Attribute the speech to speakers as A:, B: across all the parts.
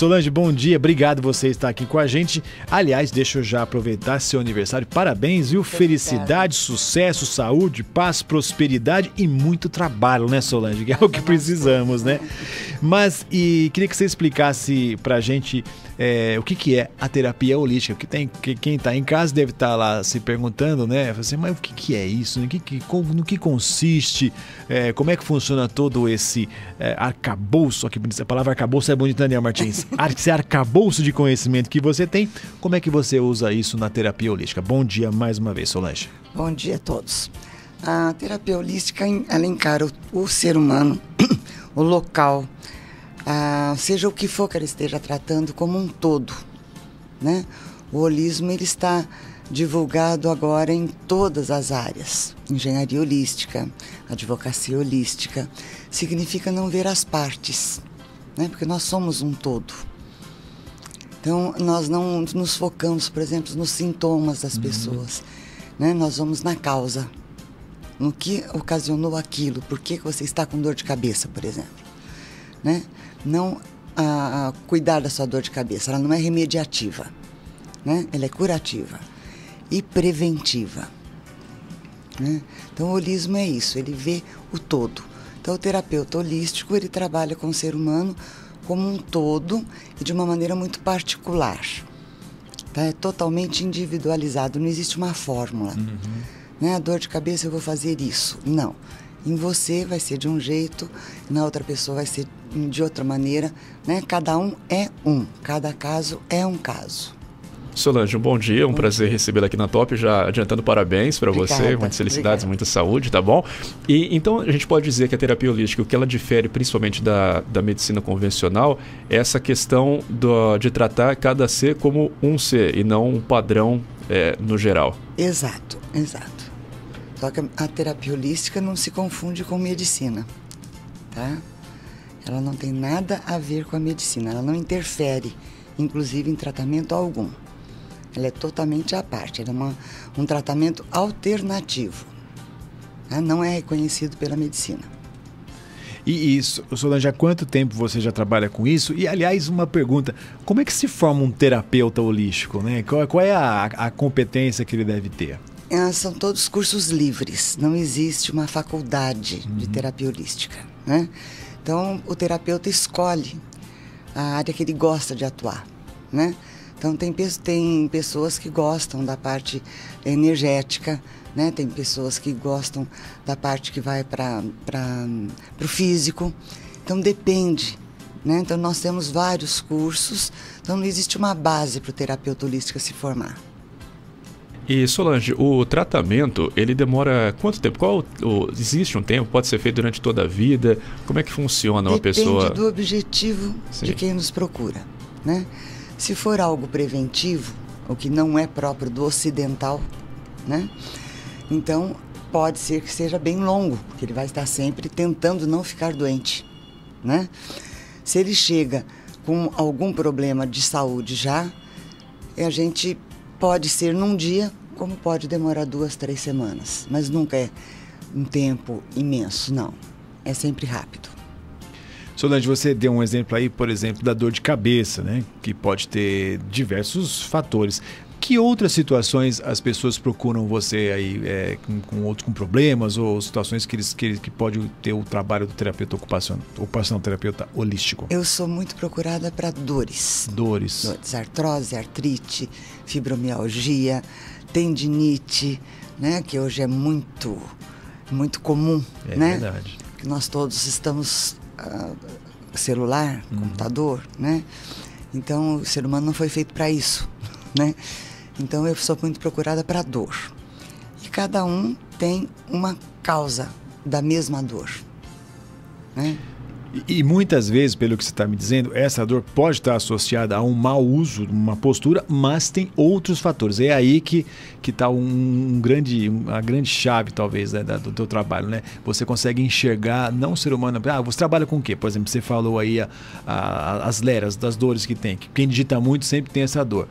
A: Solange, bom dia, obrigado você estar aqui com a gente. Aliás, deixa eu já aproveitar seu aniversário, parabéns, viu? Felicidade, sucesso, saúde, paz, prosperidade e muito trabalho, né, Solange? Que é o que precisamos, né? Mas, queria que você explicasse pra gente o que é a terapia holística, porque quem está em casa deve estar lá se perguntando, né? Assim, mas o que é isso? No que consiste? Como é que funciona todo esse arcabouço? Aqui, a palavra arcabouço é bonita, Daniel Martins. Esse arcabouço de conhecimento que você tem, como é que você usa isso na terapia holística? Bom dia mais uma vez, Solange.
B: Bom dia a todos. A terapia holística, ela encara o ser humano, o local, seja o que for que ela esteja tratando como um todo, né? O holismo ele está divulgado agora em todas as áreas. Engenharia holística, advocacia holística, significa não ver as partes, né? Porque nós somos um todo. Então, nós não nos focamos, por exemplo, nos sintomas das pessoas, né? Nós vamos na causa, no que ocasionou aquilo, por que você está com dor de cabeça, por exemplo, né? Não cuidar da sua dor de cabeça, ela não é remediativa, né? Ela é curativa e preventiva, né? Então o holismo é isso, ele vê o todo. Então o terapeuta holístico, ele trabalha com o ser humano como um todo e de uma maneira muito particular, tá? É totalmente individualizado, não existe uma fórmula, né? A dor de cabeça eu vou fazer isso, não. Em você vai ser de um jeito, na outra pessoa vai ser de outra maneira, né? Cada um é um, cada caso é um caso.
C: Solange, um bom dia, um prazer recebê-la aqui na Top, já adiantando parabéns para você, muitas felicidades, muita saúde, tá bom? E então a gente pode dizer que a terapia holística, o que ela difere principalmente da medicina convencional, é essa questão de tratar cada ser como um ser e não um padrão no geral.
B: Exato, exato. Só que a terapia holística não se confunde com medicina, tá? Ela não tem nada a ver com a medicina, ela não interfere, inclusive, em tratamento algum. Ela é totalmente à parte, ela é um tratamento alternativo, tá? Não é reconhecido pela medicina.
A: E isso, Solange, há quanto tempo você já trabalha com isso? E, aliás, uma pergunta, como é que se forma um terapeuta holístico, né? Qual é a competência que ele deve ter?
B: São todos cursos livres, não existe uma faculdade de terapia holística, né? Então, o terapeuta escolhe a área que ele gosta de atuar, né? Então, tem pessoas que gostam da parte energética, né? Tem pessoas que gostam da parte que vai para o físico. Então, depende, né? Então, nós temos vários cursos, então não existe uma base para o terapeuta holístico se formar.
C: E Solange, o tratamento, ele demora quanto tempo? Existe um tempo? Pode ser feito durante toda a vida? Como é que funciona uma pessoa?
B: Depende do objetivo de quem nos procura, né? Se for algo preventivo, o que não é próprio do ocidental, né? Então, pode ser que seja bem longo, porque ele vai estar sempre tentando não ficar doente, né? Se ele chega com algum problema de saúde já, a gente pode ser num dia, como pode demorar 2, 3 semanas, mas nunca é um tempo imenso, não. É sempre rápido.
A: Solange, você deu um exemplo aí, por exemplo, da dor de cabeça, né? Que pode ter diversos fatores. Que outras situações as pessoas procuram você aí com problemas ou situações que pode ter o trabalho do terapeuta ocupacional terapeuta holístico?
B: Eu sou muito procurada para dores.
A: Dores.
B: Artrose, artrite, fibromialgia, tendinite, né? Que hoje é muito comum, né?
A: É verdade.
B: Nós todos estamos celular, computador, né? Então o ser humano não foi feito para isso, né? Então eu sou muito procurada para dor. E cada um tem uma causa da mesma dor, né?
A: E muitas vezes, pelo que você está me dizendo, essa dor pode estar associada a um mau uso, uma postura, mas tem outros fatores. É aí que está a grande chave, talvez, né, do teu trabalho, né? Você consegue enxergar, não o ser humano... você trabalha com o quê? Por exemplo, você falou aí as leras, das dores que tem. Quem digita muito sempre tem essa dor.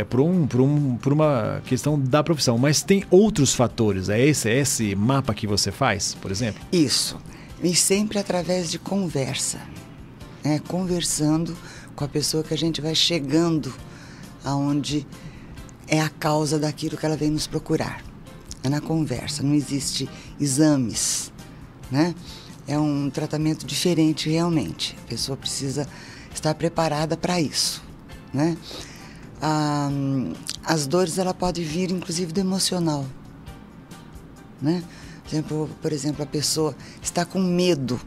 A: Por uma questão da profissão. Mas tem outros fatores. É esse mapa que você faz, por exemplo?
B: Isso. E sempre através de conversa, né? Conversando com a pessoa que a gente vai chegando aonde é a causa daquilo que ela vem nos procurar. É na conversa, não existe exames, né? É um tratamento diferente realmente. A pessoa precisa estar preparada para isso, né? As dores, ela pode vir inclusive do emocional, né? Por exemplo, a pessoa está com medo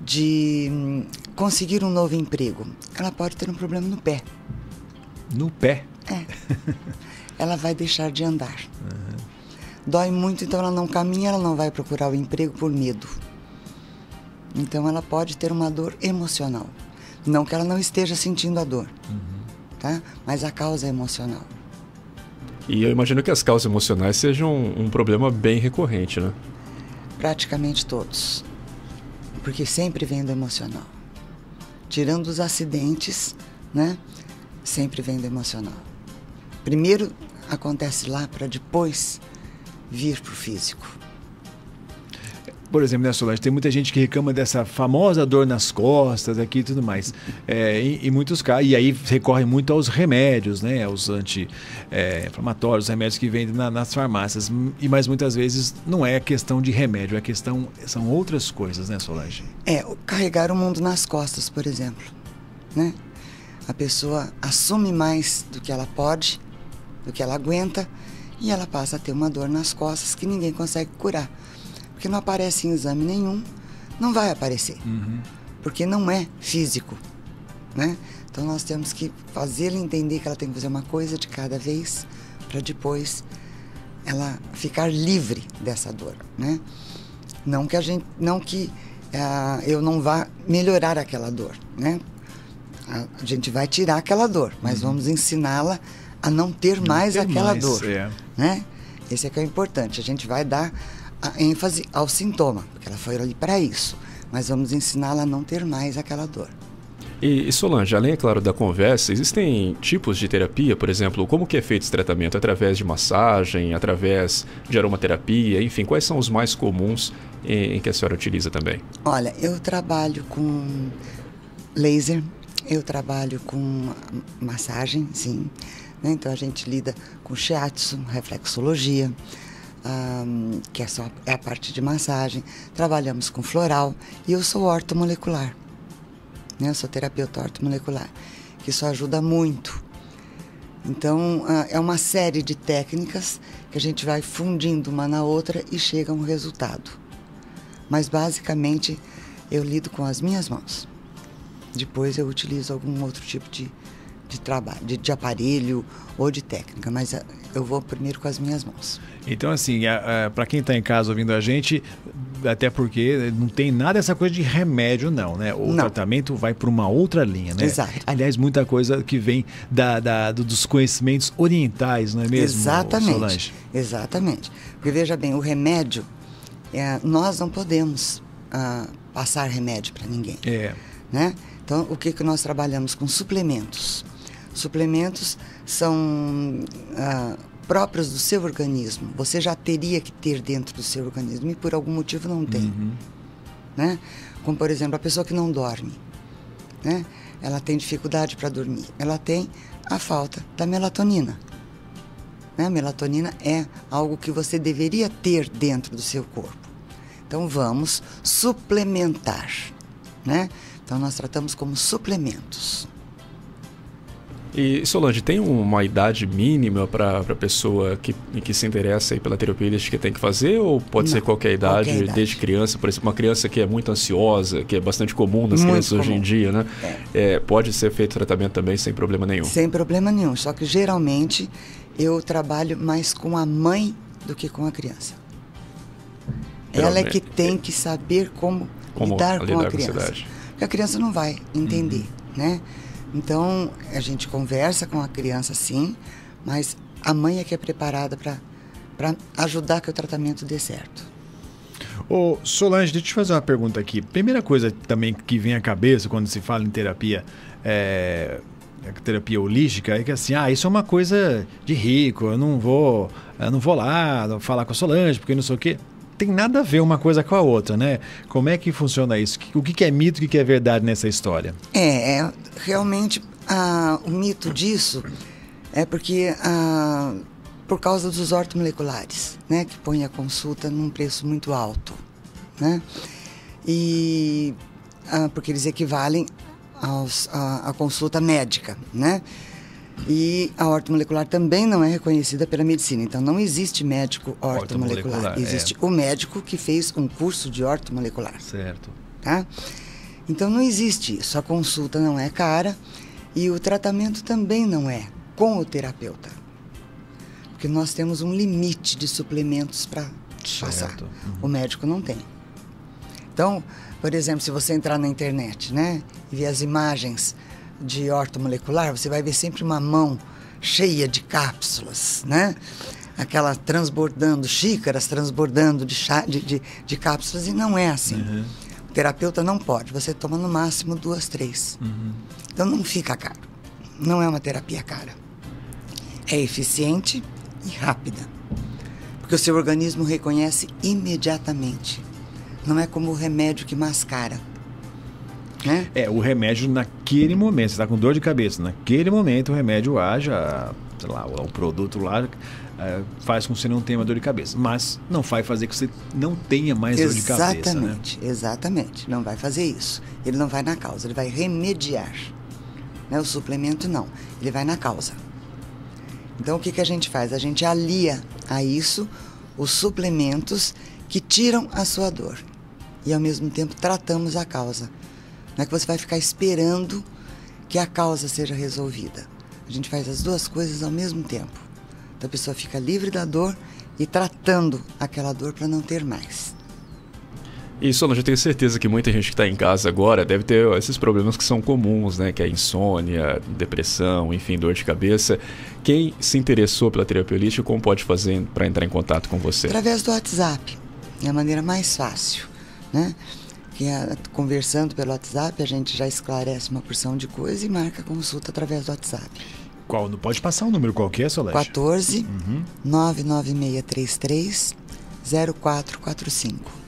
B: de conseguir um novo emprego. Ela pode ter um problema no pé.
A: No pé?
B: É. Ela vai deixar de andar. Dói muito, então ela não caminha, ela não vai procurar o emprego por medo. Então ela pode ter uma dor emocional. Não que ela não esteja sentindo a dor, tá? Mas a causa é emocional.
C: E eu imagino que as causas emocionais sejam um problema bem recorrente, né?
B: Praticamente todos. Porque sempre vem do emocional. Tirando os acidentes, né? Sempre vem do emocional. Primeiro acontece lá para depois vir para o físico.
A: Por exemplo, né, Solange, tem muita gente que reclama dessa famosa dor nas costas aqui e tudo mais. Em muitos casos, e aí recorre muito aos remédios, né? Aos anti-inflamatórios, remédios que vendem nas farmácias. Mas muitas vezes não é questão de remédio, são outras coisas, né, Solange?
B: Carregar o mundo nas costas, por exemplo, né? A pessoa assume mais do que ela pode, do que ela aguenta, e ela passa a ter uma dor nas costas que ninguém consegue curar. Porque não aparece em exame nenhum, não vai aparecer. Porque não é físico, né? Então nós temos que fazê-la entender que ela tem que fazer uma coisa de cada vez, para depois ela ficar livre dessa dor, né? Não que eu não vá melhorar aquela dor, né? A gente vai tirar aquela dor, mas vamos ensiná-la a não ter mais aquela dor, né? Esse é que é o importante. A gente vai dar a ênfase ao sintoma, porque ela foi ali para isso, mas vamos ensiná-la a não ter mais aquela dor.
C: E Solange, além, é claro, da conversa, existem tipos de terapia, por exemplo, como que é feito esse tratamento? Através de massagem, através de aromaterapia, enfim, quais são os mais comuns em que a senhora utiliza também?
B: Olha, eu trabalho com laser, eu trabalho com massagem, sim, né? Então a gente lida com shiatsu, reflexologia, que é a parte de massagem. Trabalhamos com floral e eu sou ortomolecular, né? Eu sou terapeuta ortomolecular, que isso ajuda muito. Então é uma série de técnicas que a gente vai fundindo uma na outra e chega a um resultado. Mas basicamente eu lido com as minhas mãos. Depois eu utilizo algum outro tipo de trabalho, de aparelho ou de técnica, mas eu vou primeiro com as minhas mãos.
A: Então, assim, para quem está em casa ouvindo a gente, até porque não tem nada dessa coisa de remédio, não, né? O tratamento vai para uma outra linha, né?
B: Exato.
A: Aliás, muita coisa que vem dos conhecimentos orientais, não é mesmo,
B: Exatamente.
A: Solange?
B: Exatamente. Porque, veja bem, o remédio, nós não podemos passar remédio para ninguém, né? Então, o que nós trabalhamos com suplementos? Suplementos são próprios do seu organismo. Você já teria que ter dentro do seu organismo e por algum motivo não tem, né? Como, por exemplo, a pessoa que não dorme, né? Ela tem dificuldade para dormir. Ela tem a falta da melatonina, né? A melatonina é algo que você deveria ter dentro do seu corpo. Então, vamos suplementar, né? Então, nós tratamos como suplementos.
C: E, Solange, tem uma idade mínima para a pessoa que se interessa aí pela terapia holística que tem que fazer? Ou pode ser qualquer idade, desde criança? Por exemplo, uma criança que é muito ansiosa, que é bastante comum nas crianças hoje em dia, né? Pode ser feito tratamento também sem problema nenhum? Sem
B: problema nenhum, só que geralmente eu trabalho mais com a mãe do que com a criança. Ela é que tem que saber como lidar com a criança. Porque a criança não vai entender, né? Então, a gente conversa com a criança, sim, mas a mãe é que é preparada para ajudar que o tratamento dê certo.
A: Ô, Solange, deixa eu te fazer uma pergunta aqui. Primeira coisa também que vem à cabeça quando se fala em terapia, terapia holística, é que assim, isso é uma coisa de rico, eu não vou lá falar com a Solange, porque não sei o quê. tem nada a ver uma coisa com a outra, né? Como é que funciona isso? O que é mito e o que é verdade nessa história?
B: Realmente, o mito disso é porque, por causa dos ortomoleculares, né? Que põe a consulta num preço muito alto, né? E porque eles equivalem à consulta médica, né? E a ortomolecular também não é reconhecida pela medicina. Então, não existe médico ortomolecular. Existe o médico que fez um curso de ortomolecular.
A: Certo.
B: Tá? Então, não existe isso. A consulta não é cara e o tratamento também não é com o terapeuta. Porque nós temos um limite de suplementos para passar. O médico não tem. Então, por exemplo, se você entrar na internet, né, e ver as imagens de ortomolecular, você vai ver sempre uma mão cheia de cápsulas, né? Aquela transbordando, xícaras transbordando de cápsulas, e não é assim. O terapeuta não pode, você toma no máximo 2, 3. Então não fica caro. Não é uma terapia cara. É eficiente e rápida. Porque o seu organismo reconhece imediatamente. Não é como o remédio que mascara. Né?
A: O remédio naquele momento, você está com dor de cabeça, naquele momento o remédio age, sei lá, o produto lá faz com que você não tenha uma dor de cabeça, mas não vai fazer que você não tenha mais dor de cabeça.
B: Exatamente, não vai fazer isso. Ele não vai na causa, ele vai remediar. Né? O suplemento não, ele vai na causa. Então o que a gente faz? A gente alia a isso os suplementos que tiram a sua dor e ao mesmo tempo tratamos a causa. Não é que você vai ficar esperando que a causa seja resolvida. A gente faz as duas coisas ao mesmo tempo. Então a pessoa fica livre da dor e tratando aquela dor para não ter mais.
C: E, Solange, eu tenho certeza que muita gente que está em casa agora deve ter esses problemas que são comuns, né? Que é insônia, depressão, enfim, dor de cabeça. Quem se interessou pela terapia holística, como pode fazer para entrar em contato com você?
B: Através do WhatsApp. É a maneira mais fácil, né? Conversando pelo WhatsApp, a gente já esclarece uma porção de coisa e marca a consulta através do WhatsApp.
A: Qual? Não pode passar um número qualquer, Solange?
B: 14 99633 0445.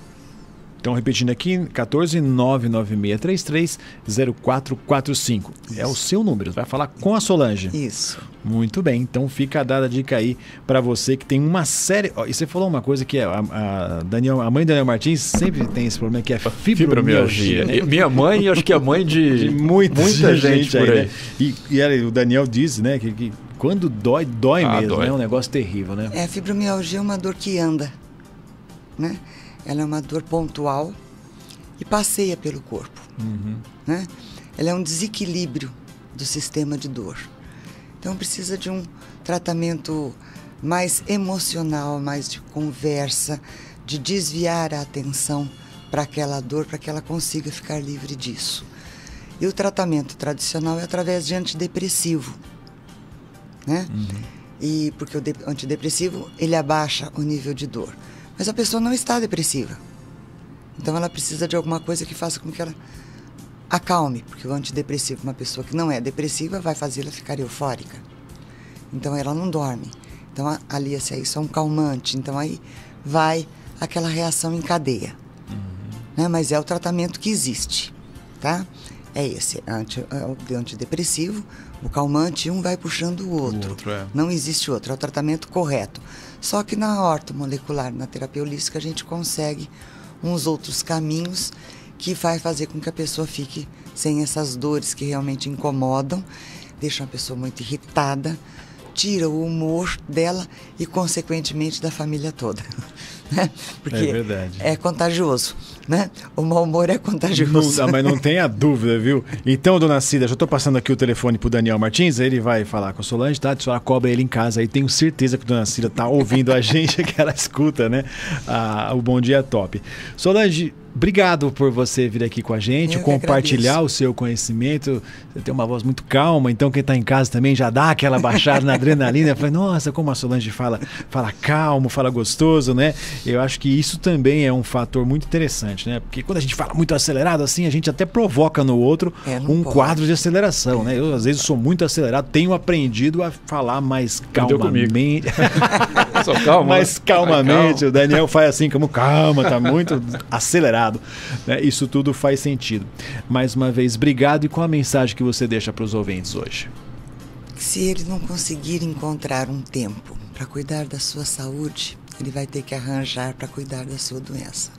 A: Então, repetindo aqui, 14 99633 0445. Isso. É o seu número, vai falar com a Solange.
B: Isso.
A: Muito bem, então fica dada a dica aí para você que tem uma série... E você falou uma coisa que a mãe Daniel Martins sempre tem esse problema, que é fibromialgia.
C: Minha mãe, e acho que a mãe de muita gente por aí.
A: Né? E o Daniel diz, né, que quando dói mesmo, dói. É um negócio terrível, né?
B: A fibromialgia é uma dor que anda, né? Ela é uma dor pontual e passeia pelo corpo. Né? Ela é um desequilíbrio do sistema de dor. Então precisa de um tratamento mais emocional, mais de conversa, de desviar a atenção para aquela dor, para que ela consiga ficar livre disso. E o tratamento tradicional é através de antidepressivo. Né? E porque o antidepressivo ele abaixa o nível de dor. Mas a pessoa não está depressiva. Então ela precisa de alguma coisa que faça com que ela acalme. Porque o antidepressivo, uma pessoa que não é depressiva, vai fazê-la ficar eufórica. Então ela não dorme. Então alia-se a isso a um calmante. Então aí vai aquela reação em cadeia. Né? Mas é o tratamento que existe. Tá? É esse, o antidepressivo, o calmante, um vai puxando o outro. Não existe outro, é o tratamento correto. Só que na ortomolecular, na terapia holística, a gente consegue uns outros caminhos que vai fazer com que a pessoa fique sem essas dores que realmente incomodam, deixam a pessoa muito irritada, tira o humor dela e, consequentemente, da família toda. Né? Porque
A: é verdade.
B: É contagioso, né? O mau humor é contagioso.
A: Mas não tenha dúvida, viu? Então, dona Cida, já estou passando aqui o telefone pro Daniel Martins, ele vai falar com a Solange, tá? A senhora cobra ele em casa aí, tenho certeza que a dona Cida tá ouvindo a gente, que ela escuta, né? O Bom Dia Top. Solange, obrigado por você vir aqui com a gente, compartilhar o seu conhecimento. Você tem uma voz muito calma, então quem está em casa também já dá aquela baixada na adrenalina. Fala, nossa, como a Solange fala calmo, fala gostoso, né? Eu acho que isso também é um fator muito interessante. importante, né? Porque quando a gente fala muito acelerado assim, a gente até provoca no outro quadro de aceleração, né? Eu às vezes sou muito acelerado, tenho aprendido a falar mais calmamente.
C: Só calma,
A: mais calmamente. Calma. O Daniel faz assim, como calma, tá muito acelerado. Né? Isso tudo faz sentido. Mais uma vez, obrigado. E qual a mensagem que você deixa para os ouvintes hoje?
B: Se ele não conseguir encontrar um tempo para cuidar da sua saúde, ele vai ter que arranjar para cuidar da sua doença.